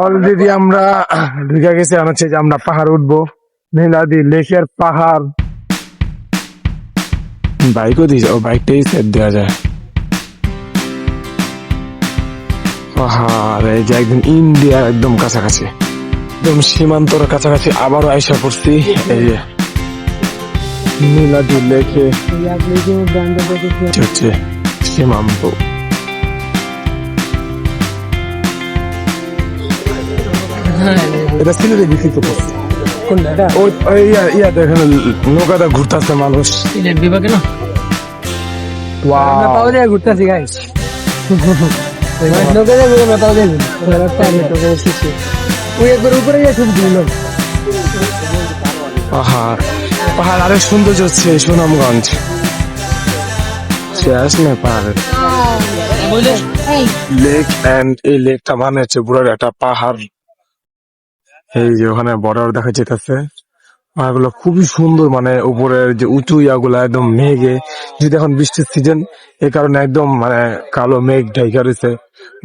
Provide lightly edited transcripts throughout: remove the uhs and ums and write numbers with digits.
Already আমরা ঢুকে গেছি, হচ্ছে যে আমরা পাহাড় উঠবো, নীলাদি লেকের পাহাড়। বাইকও দিয়ে যাও, বাইকটাই সেট দেওয়া যায়। পাহাড় এই যে একদম ইন্ডিয়া একদম কাছাকাছি, একদম সীমান্তর কাছাকাছি আবারও আইসা পড়ছি। এই যে নীলাদি লেকে হচ্ছে সীমান্ত। এটা সিলেটে বিকৃত করছে। দেখেন নৌকাটা ঘুরতেছে মানুষ। সিলেট বিভাগে না Wow. ঘুরতেছি গাইস। পাহাড় পাহাড় আরেক সৌন্দর্য হচ্ছে সুনামগঞ্জ। শেষ নেই পাহাড়ের লেক, এন্ড এই লেকটা মানে হচ্ছে পুরো একটা পাহাড়। এই যে ওখানে বর্ডার দেখা যেতেছে, পাহাড়গুলো খুবই সুন্দর, মানে উপরের যে উঁচু ইয়াগুলা একদম মেঘে, যদি এখন বৃষ্টির সিজন এই কারণে একদম মানে কালো মেঘ ঢাইকা রয়েছে,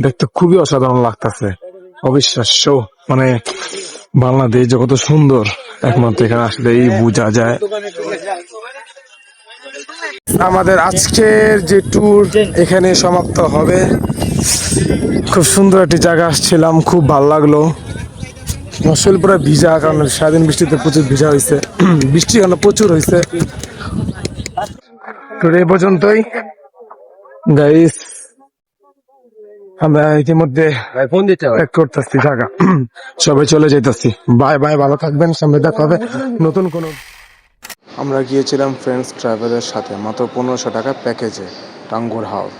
দেখতে খুবই অসাধারণ লাগতেছে, অবিশ্বাস্য। মানে বাংলাদেশ যে কত সুন্দর একমাত্র এখানে আসলে এই বোঝা যায়। আমাদের আজকের যে ট্যুর এখানে সমাপ্ত হবে। খুব সুন্দর একটি জায়গা আসছিলাম, খুব ভালো লাগলো। শরীর পুরো ভিজা, কারণ সারাদিন বৃষ্টিতে প্রচুর ভিজা হয়েছে, বৃষ্টি এখানে প্রচুর হয়েছে। তো এই পর্যন্তই গাইস, আমরা ইতিমধ্যে প্যাক করতেছি জায়গা, সবাই চলে যাইতেছি। বাই বাই, ভালো থাকবেন, সামনে দেখা হবে নতুন কোনো। আমরা গিয়েছিলাম ফ্রেন্ডস ট্রাভেলের সাথে মাত্র 1500 টাকা প্যাকেজে টাঙ্গুর হাওর।